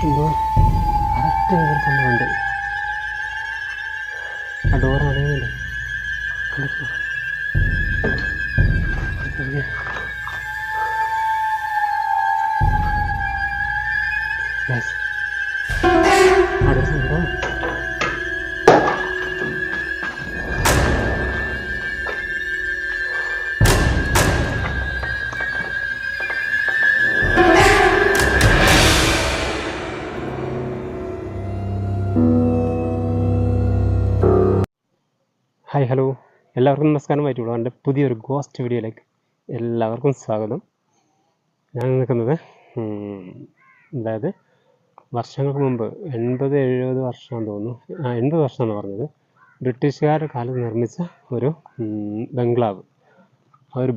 എന്തോ കറക്റ്റ് ഒരു സംഭവമുണ്ട്. ആ ഡോർ അടയുന്നില്ല. ഹായ് ഹലോ, എല്ലാവർക്കും നമസ്കാരം. ആയിട്ടുള്ളൂ എൻ്റെ പുതിയൊരു ഗോസ്റ്റ് വീഡിയോയിലേക്ക് എല്ലാവർക്കും സ്വാഗതം. ഞാൻ നിൽക്കുന്നത് അതായത് വർഷങ്ങൾക്ക് മുമ്പ് 80-70 വർഷമാണെന്ന് തോന്നുന്നു, 80 വർഷമെന്ന് പറഞ്ഞത്, ബ്രിട്ടീഷുകാരുടെ കാലത്ത് നിർമ്മിച്ച ഒരു ബംഗ്ലാവ്. ആ ഒരു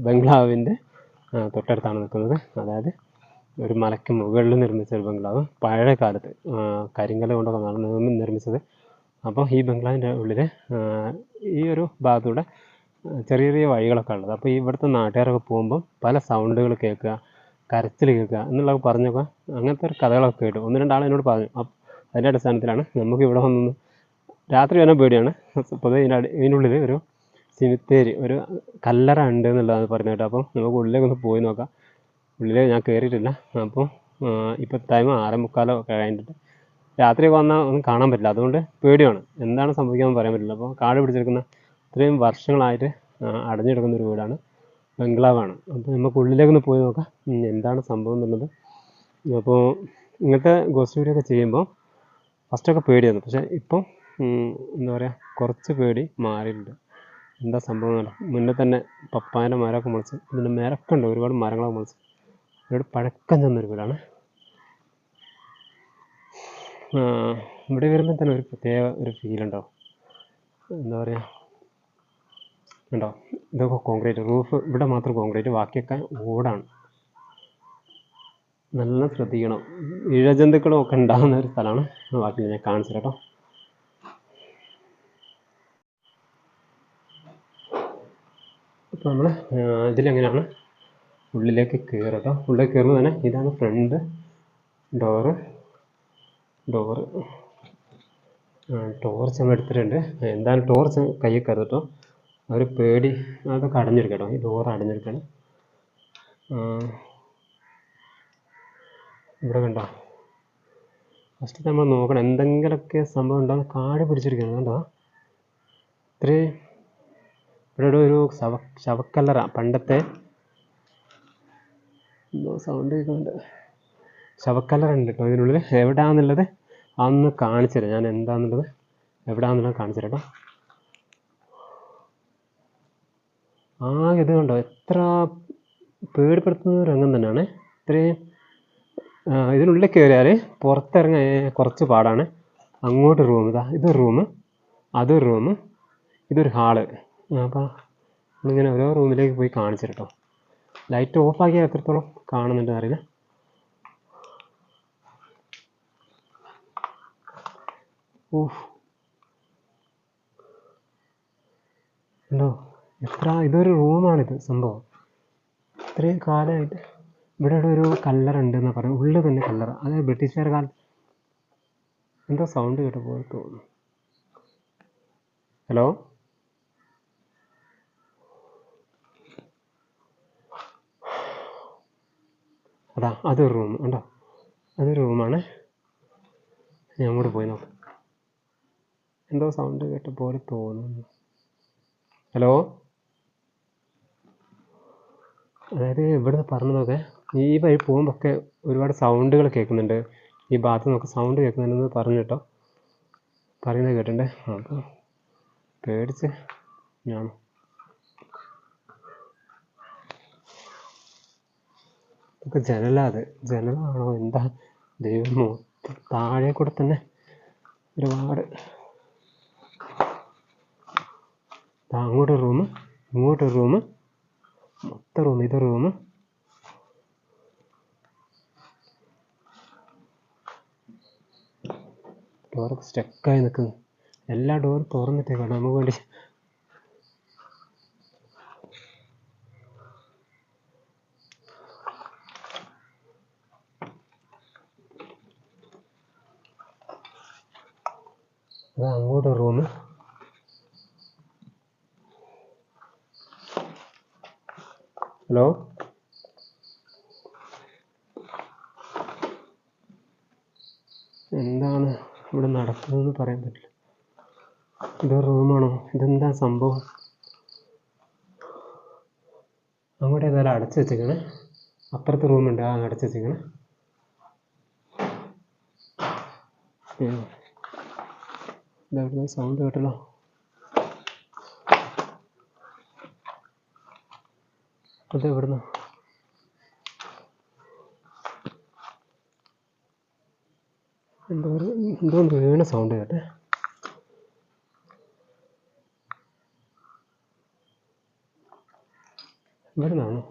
ബംഗ്ലാവിൻ്റെ തൊട്ടടുത്താണ് നിൽക്കുന്നത്. അതായത് ഒരു മലയ്ക്ക് മുകളിൽ നിർമ്മിച്ച ഒരു ബംഗ്ലാവ്, പഴയ കാലത്ത് കരിങ്കല്ല് കൊണ്ടൊക്കെ നിർമ്മിച്ചത്. അപ്പോൾ ഈ ബംഗ്ലാവിൻ്റെ ഉള്ളിൽ ഈ ഒരു ഭാഗത്തൂടെ ചെറിയ ചെറിയ വഴികളൊക്കെ ഉള്ളത്. അപ്പോൾ ഇവിടുത്തെ നാട്ടുകാരൊക്കെ പോകുമ്പോൾ പല സൗണ്ടുകൾ കേൾക്കുക, കരച്ചിൽ കേൾക്കുക എന്നുള്ളതൊക്കെ പറഞ്ഞൊക്കെ അങ്ങനത്തെ ഒരു കഥകളൊക്കെ കേട്ടു. 1-2 ആൾ എന്നോട് പറഞ്ഞു. അതിൻ്റെ അടിസ്ഥാനത്തിലാണ് നമുക്ക് ഇവിടെ വന്നൊന്ന് രാത്രി വരാൻ പേടിയാണ്. പൊതുവെ ഇതിനുള്ളിൽ ഒരു സിമിത്തേരി, ഒരു കല്ലറ ഉണ്ട് എന്നുള്ളതാണ് പറയുന്നത് കേട്ടോ. അപ്പം നമുക്ക് ഉള്ളിലേക്ക് ഒന്ന് പോയി നോക്കാം. ഉള്ളിൽ ഞാൻ കയറിയിട്ടില്ല. അപ്പോൾ ഇപ്പോൾ ടൈം 6:45 കഴിഞ്ഞിട്ട് രാത്രിയൊക്കെ വന്നാൽ ഒന്നും കാണാൻ പറ്റില്ല. അതുകൊണ്ട് പേടിയാണ്, എന്താണ് സംഭവിക്കാമെന്ന് പറയാൻ പറ്റില്ല. അപ്പോൾ കാട് പിടിച്ചെടുക്കുന്ന ഇത്രയും വർഷങ്ങളായിട്ട് അടഞ്ഞെടുക്കുന്ന ഒരു വീടാണ്, ബംഗ്ലാവാണ്. അപ്പോൾ നമുക്ക് ഉള്ളിലേക്കൊന്ന് പോയി നോക്കാം എന്താണ് സംഭവം എന്നുള്ളത്. അപ്പോൾ ഇങ്ങനത്തെ ഗോസ്റ്റ് വീഡിയോ ഒക്കെ ചെയ്യുമ്പോൾ ഫസ്റ്റൊക്കെ പേടിയായിരുന്നു. പക്ഷേ ഇപ്പം എന്താ പറയുക, കുറച്ച് പേടി മാറിയിട്ടുണ്ട്. എന്താ സംഭവം എന്നല്ല, മുന്നേ തന്നെ പപ്പായൻ്റെ മരമൊക്കെ മുളച്ച്, ഇതിൻ്റെ മരമൊക്കെ ഉണ്ട്, ഒരുപാട് മരങ്ങളൊക്കെ മുളച്ച്. ഒരുപാട് പഴക്കം ചെന്നൊരു വീടാണ്. ഇവിടെ വരുമ്പോൾ തന്നെ ഒരു പ്രത്യേക ഒരു ഫീലുണ്ടാവും. എന്താ പറയുക, ഉണ്ടോ, ഇതൊക്കെ കോൺക്രീറ്റ് റൂഫ്, ഇവിടെ മാത്രം കോൺക്രീറ്റ്, ബാക്കിയൊക്കെ ഓടാണ്. നല്ല ശ്രദ്ധിക്കണം, ഇഴജന്തുക്കളും ഒക്കെ ഉണ്ടാകുന്ന ഒരു സ്ഥലമാണ്. ബാക്കി ഞാൻ കാണിച്ചു കേട്ടോ. അപ്പോൾ നമ്മൾ ഇതിലെങ്ങനെയാണ് ഉള്ളിലേക്ക് കയറുക കേട്ടോ. ഉള്ളിലേക്ക് കയറുമ്പോൾ തന്നെ ഇതാണ് ഫ്രണ്ട് ഡോറ്. ടോർച്ച് നമ്മൾ എടുത്തിട്ടുണ്ട്. എന്തായാലും ടോർച്ച് കയ്യിൽ കരുതട്ടോ, ഒരു പേടി. അതൊക്കെ അടഞ്ഞെടുക്കട്ടോ, ഈ ഡോർ അടഞ്ഞെടുക്കണം. ഇവിടെ കണ്ടോ, ഫസ്റ്റ് നമ്മൾ നോക്കണം എന്തെങ്കിലുമൊക്കെ സംഭവം ഉണ്ടാകുന്ന. കാട് പിടിച്ചിരിക്കണം കണ്ടോ. ഇത്രയും ഇവിടെ ഒരു ശവക്കല്ലറ, പണ്ടത്തെ എന്തോ സൗണ്ട് കേൾക്കുന്നുണ്ട്. ശവക്കല്ലറ ഉണ്ട് കേട്ടോ ഇതിനുള്ളിൽ. എവിടെയാണെന്നുള്ളത് അന്ന് കാണിച്ചു തരാം. ഞാൻ എന്താണെന്നുള്ളത് എവിടെയാണെന്നുള്ളത് കാണിച്ചു തരാം കേട്ടോ. ഇത് കണ്ടോ, എത്ര പേടിപ്പെടുത്തുന്ന രംഗം തന്നെയാണ്. ഇത്രയും ഇതിനുള്ളിൽ കയറിയാൽ പുറത്തിറങ്ങാൻ കുറച്ച് പാടാണ്. അങ്ങോട്ട് റൂം, ഇതൊരു റൂം, അതൊരു റൂം, ഇതൊരു ഹാള്. അപ്പോൾ നമ്മളിങ്ങനെ ഓരോ റൂമിലേക്ക് പോയി കാണിച്ചു കേട്ടോ. ലൈറ്റ് ഓഫാക്കിയാൽ എത്രത്തോളം കാണുന്നുണ്ടെന്ന് അറിയില്ല. ഉണ്ടോ, ഇതൊരു റൂമാണിത് സംഭവം. ഇത്രയും കാലമായിട്ട് ഇവിടെ ഒരു കല്ലറ ഉണ്ടെന്നാണ് പറയുന്നത്, ഉള്ളിൽ തന്നെ കല്ലറ. അതായത് ബ്രിട്ടീഷുകാരുടെ കാലത്ത്. എന്തോ സൗണ്ട് കേട്ടോ പോലെ തോന്നുന്നു. ഹലോ, അതൊരു റൂം ഉണ്ടോ, അതൊരു റൂമാണ്. ഞാൻ അങ്ങോട്ട് പോയി നോക്കാം. എന്തോ സൗണ്ട് കേട്ട പോലെ തോന്നുന്നു. ഹലോ, അതായത് ഇവിടുന്ന് പറഞ്ഞതൊക്കെ ഈ വഴി പോകുമ്പോഴൊക്കെ ഒരുപാട് സൗണ്ടുകൾ കേൾക്കുന്നുണ്ട്. ഈ ഭാഗത്ത് നിന്നൊക്കെ സൗണ്ട് കേൾക്കുന്നുണ്ടെന്ന് പറഞ്ഞു കേട്ടോ, പറയുന്നത് കേട്ടിട്ടുണ്ട്. അപ്പോൾ പേടിച്ച് ഞാൻ ഇതൊക്കെ ജനലാണോ എന്താ ദൈവമോ. താഴെ കൂടെ തന്നെ ഒരുപാട്, അങ്ങോട്ടൊരു റൂം, ഇങ്ങോട്ടൊരു റൂം, മൊത്തം റൂം, ഇതൊരു റൂം. ഡോറൊക്കെ സ്റ്റക്കായി നിൽക്കുന്നു. എല്ലാ ഡോറും തുറന്നിട്ടേക്കാണ് നമുക്ക് വേണ്ടി. അത് അങ്ങോട്ട് റൂം. ഹലോ, എന്താണ് ഇവിടെ നടക്കുന്നതെന്ന് പറയാൻ പറ്റില്ല. ഇത് റൂമാണോ? ഇതെന്താ സംഭവം? അങ്ങോട്ട് ഏതായാലും അടച്ചു വെച്ചേക്കണേ. അപ്പുറത്ത് റൂമുണ്ട്, ആ അടച്ചു വെച്ചേക്കണേ. ഇതെവിടുന്ന സൗണ്ട് കേട്ടല്ലോ? അതെവിടുന്ന? എന്തോ വീണ സൗണ്ട് കേട്ടെ. ഇവിടുന്നാണോ?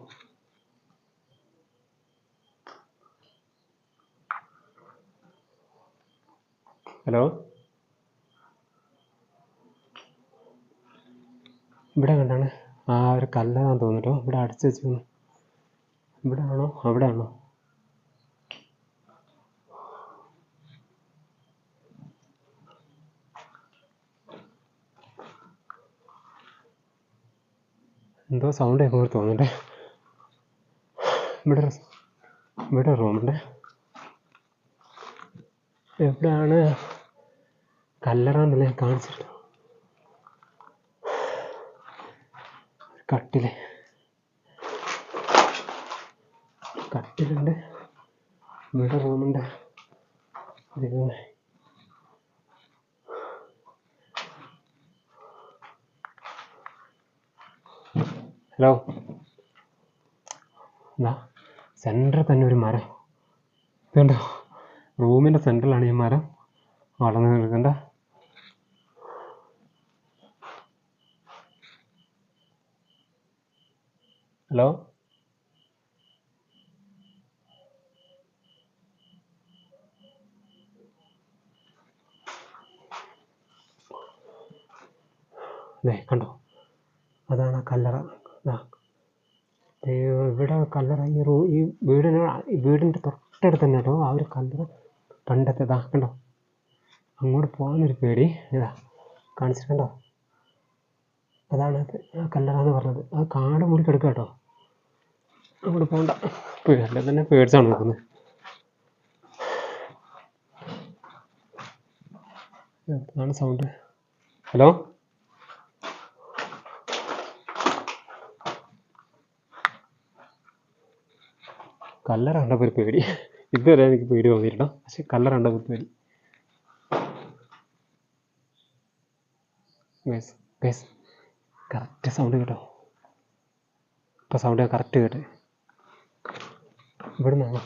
ഹലോ, ഇവിടെ കണ്ടാണ് ആ ഒരു കല്ലാന്ന് തോന്നിട്ടോ. ഇവിടെ അടച്ചു വെച്ചു. ഇവിടെ ആണോ അവിടെ ആണോ? എന്തോ സൗണ്ട് കേൾക്കുമ്പോൾ തോന്നണ്ടേ. ഇവിടെ റൂമുണ്ട്. എവിടെയാണ്? കല്ലറാന്നല്ലേ കാണിച്ചിട്ട്. കട്ടിലുണ്ട്. ഇവിടെ റൂമുണ്ട്. ഹലോ, എന്താ സെൻറ്ററിൽ തന്നെ ഒരു മരം ഇതുണ്ടോ? റൂമിൻ്റെ സെൻറ്ററിലാണ് ഈ മരം വളർന്നു നിൽക്കണ്ട. ഹലോ, കണ്ടോ? അതാണ് ആ കല്ലറ. ഇവിടെ കല്ലറ ഈ വീടിൻ്റെ തൊട്ടടുത്ത് തന്നെ കേട്ടോ ആ ഒരു കല്ലറ. പണ്ടത്തെ കണ്ടോ? അങ്ങോട്ട് പോകാനൊരു പേടി. കാണിച്ചിട്ടുണ്ടോ? അതാണ് ആ കല്ലറ എന്ന് പറഞ്ഞത്. ആ കാട് മൂടി കിടക്കുക കേട്ടോ. അങ്ങോട്ട് പോകണ്ട. അല്ലെ തന്നെ പേടിച്ചാണ് നോക്കുന്നത്. എന്താണ് സൗണ്ട്? ഹലോ, കല്ലറ കണ്ടപ്പോൾ ഒരു പേടി. ഇതുവരെ എനിക്ക് പേടി തോന്നിയിട്ടോ, പക്ഷെ കല്ലറ കണ്ടപ്പോൾ പേടി. കറക്റ്റ് സൗണ്ട് കേട്ടോ. ഇപ്പം സൗണ്ട് കറക്റ്റ് കേട്ടെ. ഇവിടെ നിന്നാണോ?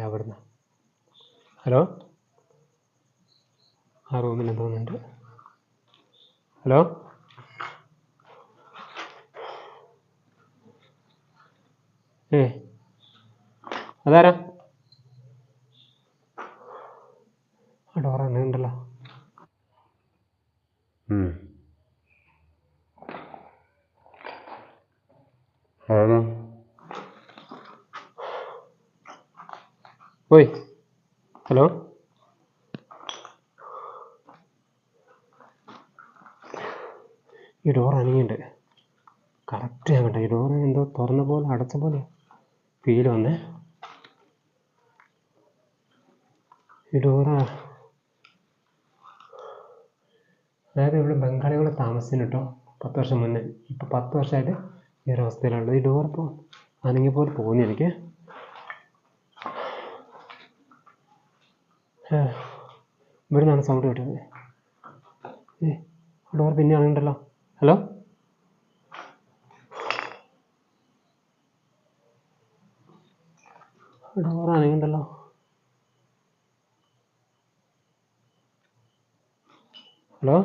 അവിടുന്ന്. ഹലോ, ആ റൂമിൽ എന്തോന്നുണ്ട്. ഹലോ, അതാരാ? ആ ഡോർ തന്നെ ഉണ്ടല്ലോ. ഓയ്, ഹലോ, ഈ ഡോർ അനങ്ങിയുണ്ട്. കറക്റ്റ് ഞാൻ കണ്ട. ഈ ഡോർ എന്തോ തുറന്ന പോലെ അടച്ച പോലെ ഫീൽ വന്നേ. ഈ ഡോറ് അതായത് ഇവിടെ ബംഗാളികൾ താമസിച്ചിന് കേട്ടോ 10 വർഷം മുന്നേ. ഇപ്പോൾ 10 വർഷമായിട്ട് ഈ ഒരു അവസ്ഥയിലുള്ളത്. ഈ ഡോർ ഇപ്പോൾ അനങ്ങിയ പോലെ തോന്നി എനിക്ക്. ഇവിടെ നിന്നാണ് സൗണ്ട് കേട്ടത്. ഡോർ പിന്നെ ആണുണ്ടല്ലോ. ഹലോ, ഡോർ അനങ്ങുണ്ടല്ലോ. ഹലോ,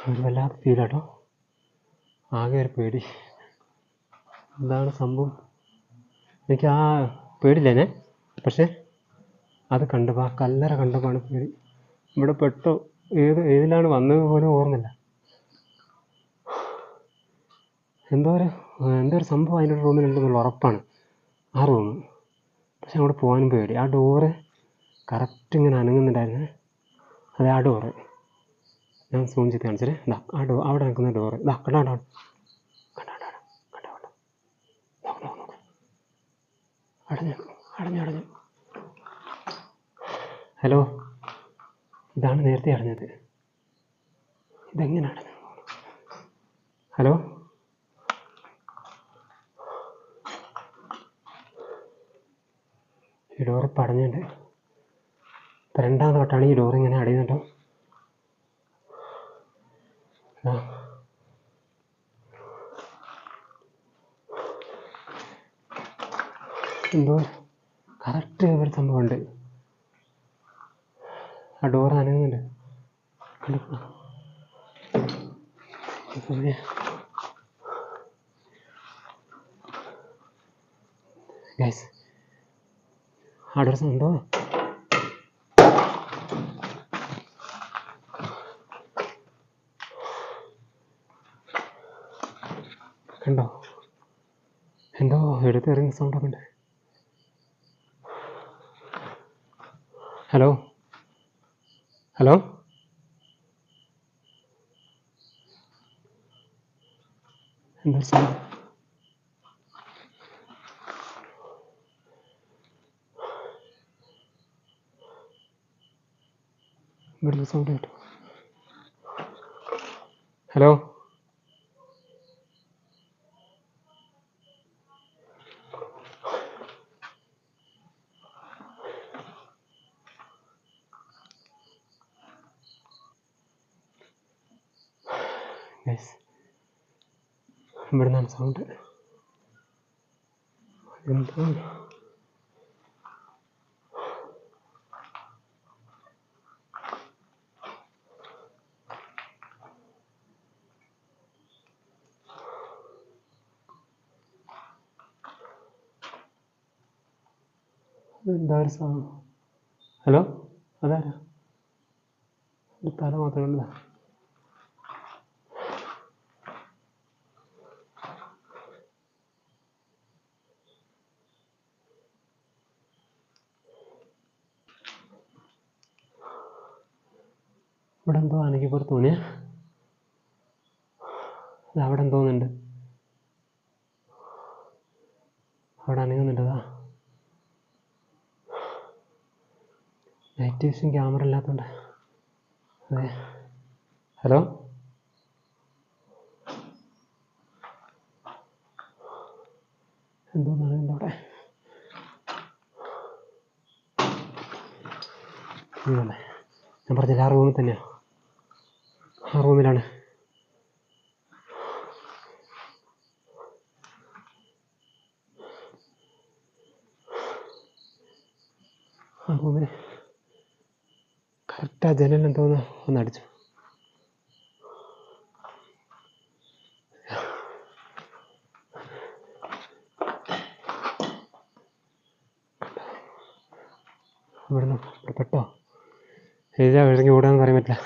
ഒരു വല്ലാത്ത ഫീലാട്ടോ. ആകെ ഒരു പേടി. എന്താണ് സംഭവം? എനിക്ക് ആ പേടിയില്ലേ, പക്ഷെ അത് കണ്ടപ്പോൾ ആ കല്ലറ കണ്ടപ്പോഴാണ് പേടി. ഇവിടെ പെട്ടോ ഏതിലാണ് വന്നത് പോലും ഓർമ്മയില്ല. എന്തോ ഒരു സംഭവം അതിൻ്റെ റൂമിലുണ്ടെന്നുള്ള ഉറപ്പാണ്, ആ റൂം. പക്ഷെ അവിടെ പോകാനും പേടി. ആ ഡോറ് കറക്റ്റ് ഇങ്ങനെ അനങ്ങുന്നുണ്ടായിരുന്നു. അതെ, ആ ഡോറ് ഞാൻ സൂം ചെയ്ത് കാണിച്ചിട്ട്, ഇതാ ആ അവിടെ നിൽക്കുന്ന ഡോറ്, ഇതാ കണ്ടോ കണ്ടോ കണ്ടോ കണ്ടോ കണ്ടോ, നോക്ക് നോക്ക് നോക്ക്, അടഞ്ഞു അടഞ്ഞു അടഞ്ഞു. ഹലോ, ഇതാണ് നേരത്തെ അടഞ്ഞത്. ഇതെങ്ങനെ അടഞ്ഞു? ഹലോ, ഈ ഡോറ് ഇപ്പം അടഞ്ഞിട്ടുണ്ട്. ഇപ്പം രണ്ടാമത് തൊട്ടാണ് ഈ ഡോറ് ഇങ്ങനെ അടയുന്നുണ്ടോ. എന്തോ കറക്റ്റ് ഒരു സംഭവമുണ്ട്. ആ ഡോറ് അനങ്ങുന്നുണ്ട്. ഗൈസ്, ആ ഡോർ എന്തോ കണ്ടോ, എന്തോ എടുത്തിറങ്ങി സൗണ്ടൊക്കെ ഉണ്ട്. ഹലോ ഹലോ, എന്താ സൗണ്ട്? ഇവിടുന്ന് സൗണ്ട് കേട്ടോ. ഹലോ, ഗൈസ്, ഇവിടുന്നാണ് സൗണ്ട്. എന്തോ എന്താ ഒരു സൗണ്ട്? ഹലോ, അതാരാ? ഒരു തല മാത്രമേ ഉള്ളൂ. ഇവിടെ എന്തോ അനക്കി പോലെ തോന്നിയ, അവിടെ എന്തോന്നുണ്ട്, അവിടെ അനങ്ങുന്നുണ്ടതാ. നൈറ്റ് വിഷൻ ക്യാമറ ഇല്ലാത്തതുകൊണ്ട്. അതെ, ഹലോ, എന്തോന്നാണ് എൻ്റെ അവിടെ? ഞാൻ പറഞ്ഞില്ല, ആ റൂമിൽ തന്നെയാണ്, ആ റൂമിലാണ്. ആ റൂമിൽ കറക്റ്റ് ആ ജനൽ എന്തോന്ന് ഒന്ന് അടിച്ചു. ഇവിടുന്ന് പെട്ടോ, ഏതാ ഇറങ്ങി ഓടാന്ന് പറയാൻ പറ്റില്ല.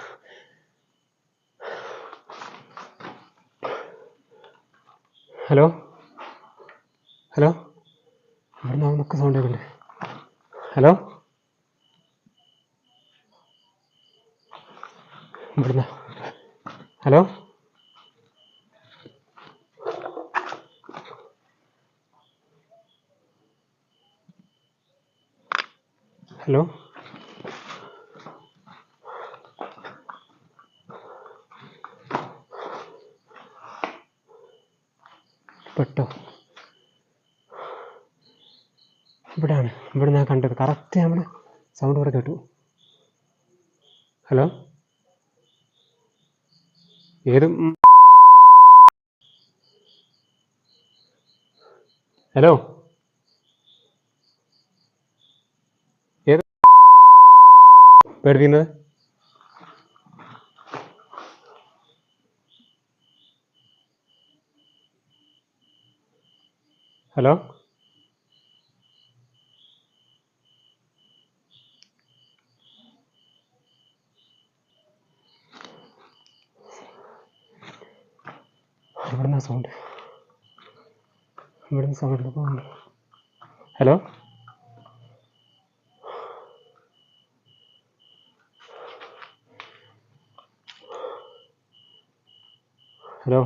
ഹലോ ഹലോ, ഇവിടുന്ന് അവനൊക്കെ സൗണ്ട് കേൾക്കുന്നുണ്ട്. ഹലോ, ഇവിടുന്ന് ഹലോ, ഹലോ, പെട്ടോ, ഇവിടെയാണ്. ഇവിടെ ഞാൻ കണ്ടത് കറക്റ്റ് നമ്മൾ സൗണ്ട് കൂടെ കേട്ടു. ഹലോ, ഏതും ഹലോ, ഏത് പേടിപ്പിക്കുന്നത്? ഹലോ, എവിടുന്ന സൗണ്ട്? ഇവിടുന്ന് സൗണ്ട് പോകുന്നു. Hello hello